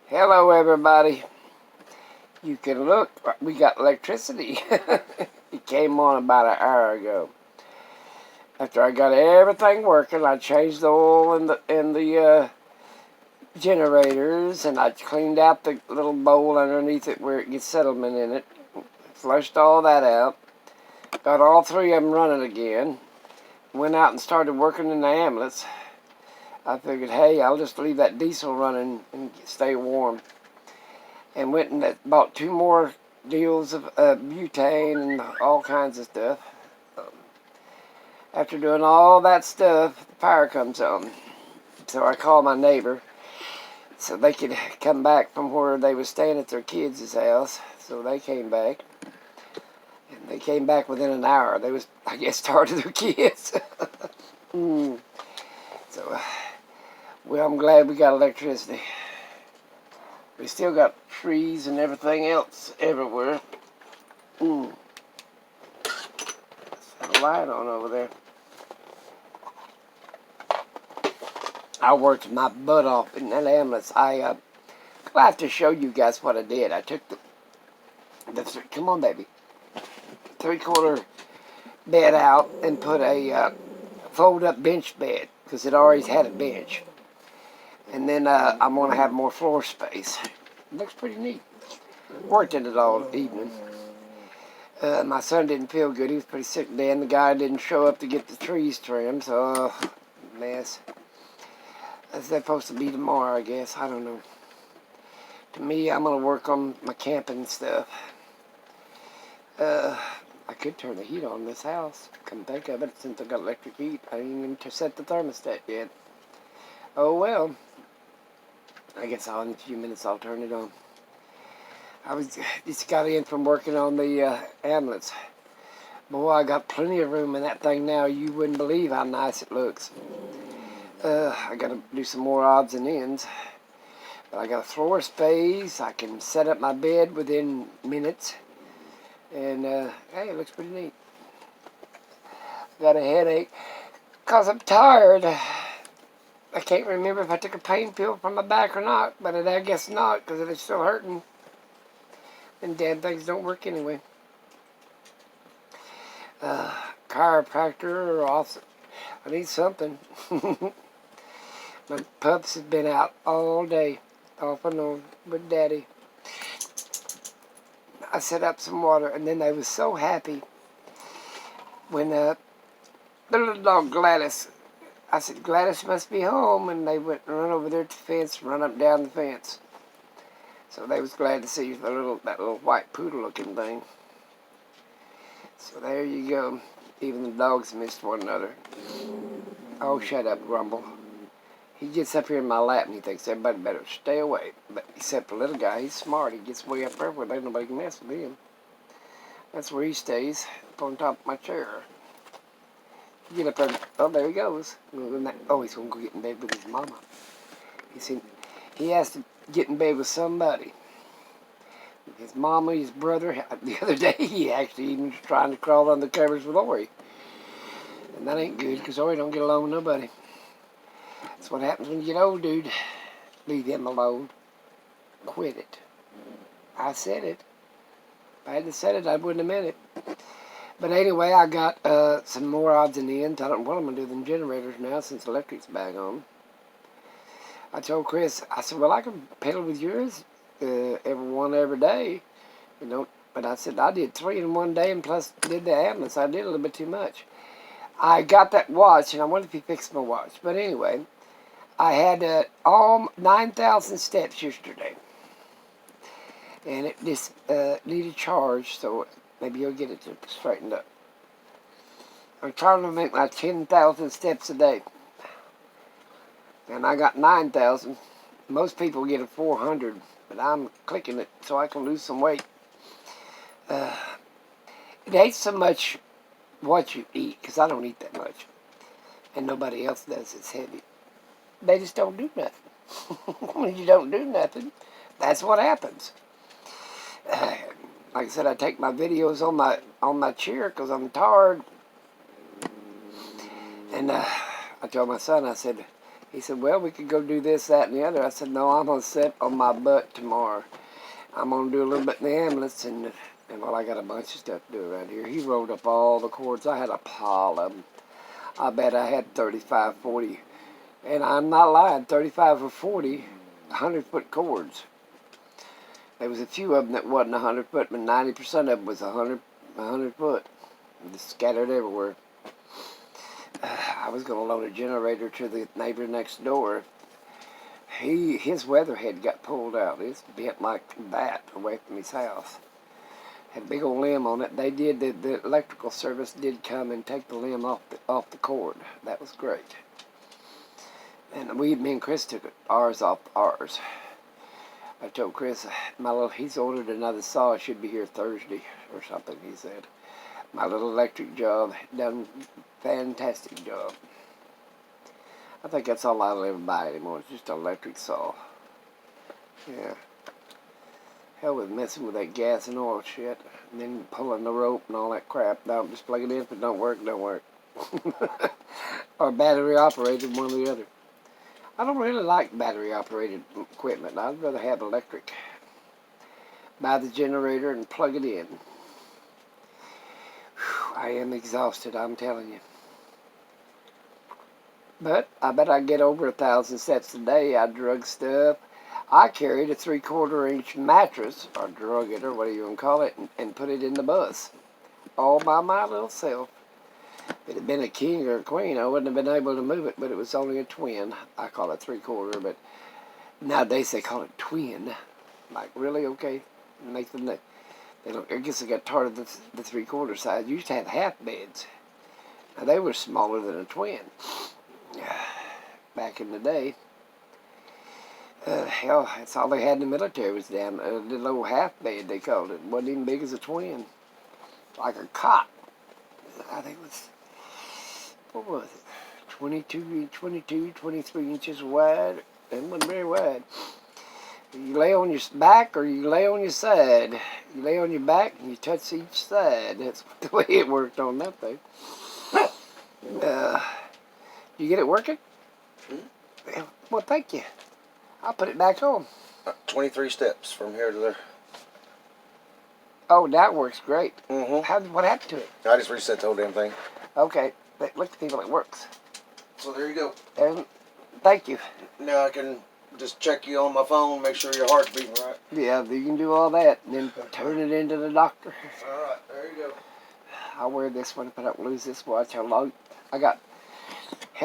Hello, everybody. You can look. We got electricity. It came on about an hour ago. After I got everything working, I changed the oil in the generators, and I cleaned out the little bowl underneath it where it gets settlement in it. Flushed all that out. Got all three of them running again. Went out and started working in the ambulance. I figured, hey, I'll just leave that diesel running and stay warm. And went and bought 2 more deals of butane and all kinds of stuff. After doing all that stuff, the power comes on. So I called my neighbor so they could come back from where they were staying at their kids' house. So they came back. And they came back within an hour. They was, I guess, tired of their kids. So, well, I'm glad we got electricity. We still got trees and everything else everywhere. There's a light on over there. I worked my butt off in that ambulance. I'll have to show you guys what I did. I took the come on, baby, 3/4 bed out and put a fold-up bench bed because it always had a bench. And then I'm going to have more floor space. It looks pretty neat. Worked in it all evening. My son didn't feel good. He was pretty sick then. The guy didn't show up to get the trees trimmed, so mess. That's supposed to be tomorrow, I guess. I don't know. To me, I'm going to work on my camping stuff. I could turn the heat on this house. Couldn't think of it since I got electric heat. I didn't even set the thermostat yet. Oh well. I guess in a few minutes I'll turn it on. I just got in from working on the ambulance. Boy, I got plenty of room in that thing now. You wouldn't believe how nice it looks. I got to do some more odds and ends. But I got a floor space. I can set up my bed within minutes. And, hey, it looks pretty neat. Got a headache because I'm tired. I can't remember if I took a pain pill for my back or not, but I guess not because it's still hurting. And damn things don't work anyway. Chiropractor or also, I need something. My pups have been out all day, off and on with Daddy. I set up some water, and then they was so happy when the little dog Gladys, I said, Gladys must be home, and they went and run over there to the fence, run up down the fence. So they was glad to see that little white poodle-looking thing. So there you go. Even the dogs missed one another. Oh, shut up, Grumble. He gets up here in my lap and he thinks everybody better stay away. But except the little guy, he's smart. He gets way up there where nobody can mess with him. That's where he stays, up on top of my chair. Get up there. Oh, there he goes. Oh, he's going to go get in bed with his mama. He has to get in bed with somebody. His mama, his brother. The other day, he actually even was trying to crawl under the covers with Ori. And that ain't good, because Ori don't get along with nobody. That's what happens when you get old, dude. Leave him alone. Quit it. I said it. If I hadn't said it, I wouldn't have meant it. But anyway, I got some more odds and ends. I don't know what I'm going to do with them generators now since electric's back on. I told Chris, I said, well, I can pedal with yours every day. You know, but I said, I did 3 in one day and plus did the ambulance. I did a little bit too much. I got that watch, and I wonder if he fixed my watch. But anyway, I had all 9,000 steps yesterday. And it just needed charge, so maybe you'll get it straightened up. I'm trying to make my 10,000 steps a day. And I got 9,000. Most people get a 400, but I'm clicking it so I can lose some weight. It ain't so much what you eat, because I don't eat that much. And nobody else does. It's heavy. They just don't do nothing. When you don't do nothing, that's what happens. Like I said, I take my videos on my chair because I'm tired. And I told my son, I said, He said, well, we could go do this, that, and the other. I said, no, I'm going to sit on my butt tomorrow. I'm going to do a little bit in the ambulance, and well, I got a bunch of stuff to do around here. He rolled up all the cords. I had a pile of them. I bet I had 35, 40. And I'm not lying, 35 or 40 100-foot cords. There was a few of them that wasn't 100 foot, but 90% of them was 100 foot. Just scattered everywhere. I was going to loan a generator to the neighbor next door. His weatherhead got pulled out. It's bent like that away from his house. Had a big old limb on it. They did, the electrical service did come and take the limb off the cord. That was great. And me and Chris took ours off ours. I told Chris, he's ordered another saw. It should be here Thursday or something, he said. My little electric job, done fantastic job. I think that's all I'll ever buy anymore. It's just an electric saw. Yeah. Hell with messing with that gas and oil shit. And then pulling the rope and all that crap. Don't just plug it in. If it don't work, don't work. Or battery operated, one or the other. I don't really like battery operated equipment. I'd rather have electric. Buy the generator and plug it in. Whew, I am exhausted, I'm telling you. But I bet I get over 1,000 steps a day. I drug stuff. I carried a 3/4 inch mattress, or drug it, or whatever you want to call it, and put it in the bus. All by my little self. If it had been a king or a queen, I wouldn't have been able to move it, but it was only a twin. I call it 3/4, but nowadays they call it twin. Like, really? Okay. Nathan, they don't, I guess they got tired of the 3/4 size. You used to have half beds. Now, they were smaller than a twin. Back in the day. Hell, that's all they had in the military was damn a little old half bed, they called it. It wasn't even big as a twin. Like a cot. I think it was, what was it? 23 inches wide. It wasn't very wide. You lay on your back or you lay on your side. You lay on your back and you touch each side. That's the way it worked on that thing. You get it working? Mm-hmm. Well, thank you. I'll put it back on. 23 steps from here to there. Oh, that works great. Mm-hmm. What happened to it? I just reset the whole damn thing. Okay. Look at people, it works. So there you go. Thank you. Now I can just check you on my phone, make sure your heart's beating right. Yeah, you can do all that, and then turn it into the doctor. All right, there you go. I'll wear this one if I don't lose this watch. Hell,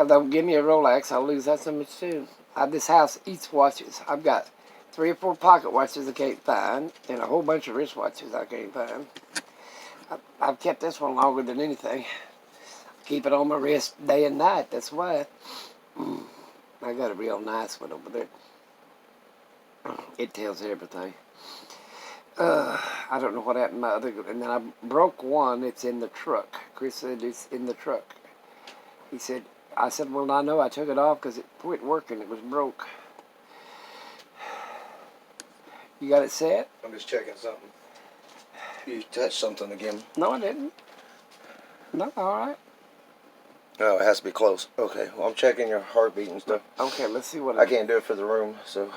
don't give me a Rolex. I'll lose that so much too. This house eats watches. I've got 3 or 4 pocket watches I can't find, and a whole bunch of wristwatches I can't find. I've kept this one longer than anything. Keep it on my wrist day and night. That's why. I got a real nice one over there. It tells everything. I don't know what happened to my other, and then I broke one. It's in the truck. Chris said it's in the truck. I said, well, I know I took it off because it quit working. It was broke. You got it set? I'm just checking something. You touched something again. No, I didn't. No, all right. Oh, it has to be close. Okay, well, I'm checking your heartbeat and stuff. Okay, let's see what I can't do it for the room, so.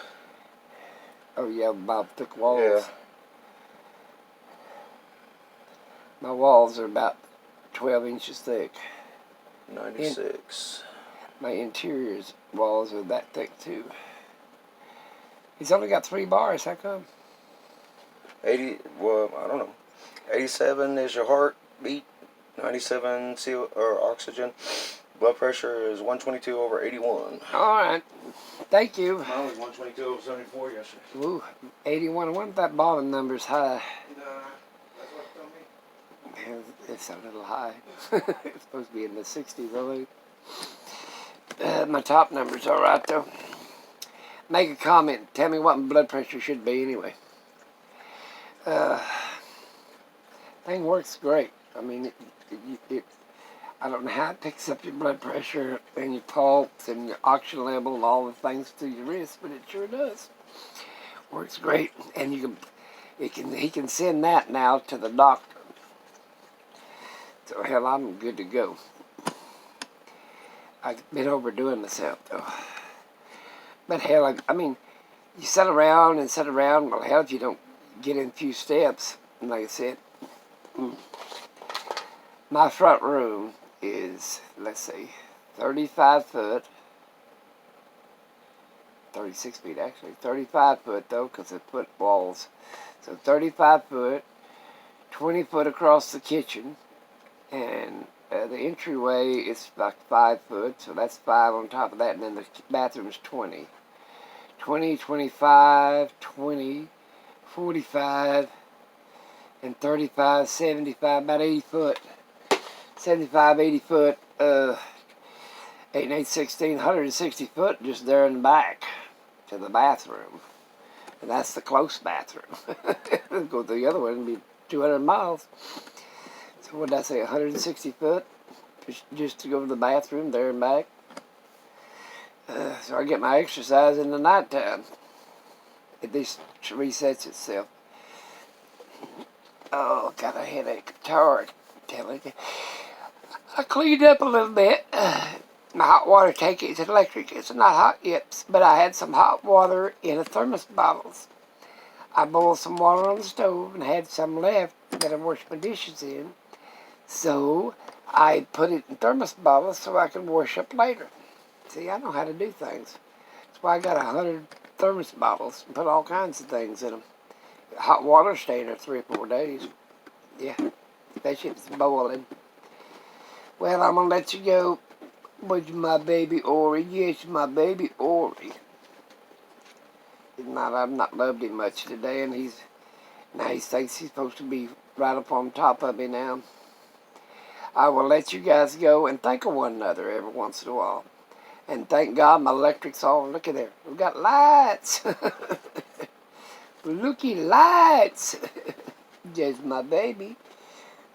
Oh, yeah, my thick walls. Yeah. My walls are about 12 inches thick. 96. My interior walls are that thick, too. He's only got 3 bars. How come? 80, well, I don't know. 87 is your heartbeat. 97 oxygen. Blood pressure is 122 over 81. All right. Thank you. Mine was 122 over 74 yesterday. Ooh, 81. I wonder if that bottom number's high. Nah, that's what it told me. It's a little high. It's supposed to be in the 60s, I think. My top number's all right, though. Make a comment. Tell me what my blood pressure should be anyway. Thing works great. I mean, I don't know how it picks up your blood pressure and your pulse and your oxygen level and all the things through your wrist, but it sure does. Works great, and he can send that now to the doctor. So hell, I'm good to go. I've been overdoing myself though. But hell, I mean, you sit around and sit around. Well, hell, if you don't get in a few steps, and like I said, my front room is, let's see, 35 foot, 36 feet actually, 35 foot though, because I put walls. So 35 foot, 20 foot across the kitchen, and the entryway is like 5 foot, so that's 5 on top of that, and then the bathroom's 20. 20, 25, 20, 45, and 35, 75, about 80 foot. 75, 80 foot, 8 and 8, 16, 160 foot just there in the back to the bathroom. And that's the close bathroom. Go the other way and be 200 miles. So what did I say, 160 foot? Just to go to the bathroom there and back. So I get my exercise in the nighttime. It just resets itself. Oh, got a headache. Tired. Telling you. I cleaned up a little bit. My hot water tank is electric. It's not hot yet, but I had some hot water in a thermos bottles. I boiled some water on the stove and had some left that I washed my dishes in. So I put it in thermos bottles so I could wash up later. See, I know how to do things. That's why I got 100 thermos bottles and put all kinds of things in them. Hot water staying there 3 or 4 days. Yeah, especially if it's boiling. Well, I'm going to let you go with my baby Ori. Yes, my baby Ori. I've not loved him much today, and he thinks he's supposed to be right up on top of me now. I will let you guys go and think of one another every once in a while. And thank God my electric's on. Look at there. We've got lights. Looky, lights. Just my baby.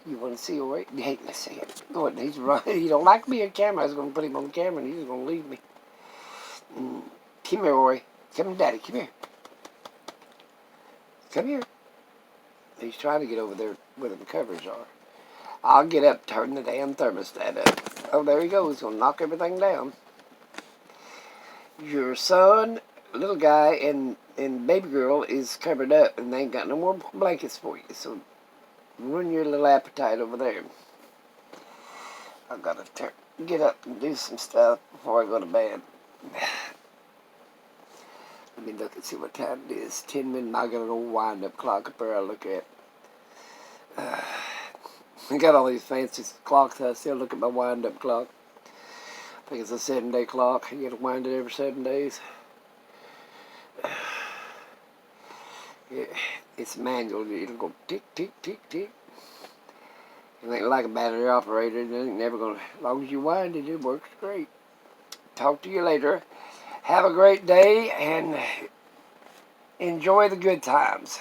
You want to see Ori? Hey, let's see it. Oh, he's running. He don't like me on camera. I was going to put him on camera, and he's going to leave me. Come here, Ori. Come here, Daddy. Come here. Come here. He's trying to get over there where the covers are. I'll get up, turn the damn thermostat up. Oh, there he goes. He's going to knock everything down. Your son, little guy, and baby girl is covered up, and they ain't got no more blankets for you. So ruin your little appetite over there. I've got to get up and do some stuff before I go to bed. Let me look and see what time it is. 10 minutes. I got an old wind-up clock up there I look at. I got all these fancy clocks. I still look at my wind-up clock. I think it's a 7-day clock. You got to wind it every 7 days. Yeah, it's manual. It'll go tick, tick, tick, tick. It ain't like a battery operated. It ain't never gonna. As long as you wind it, it works great. Talk to you later. Have a great day and enjoy the good times.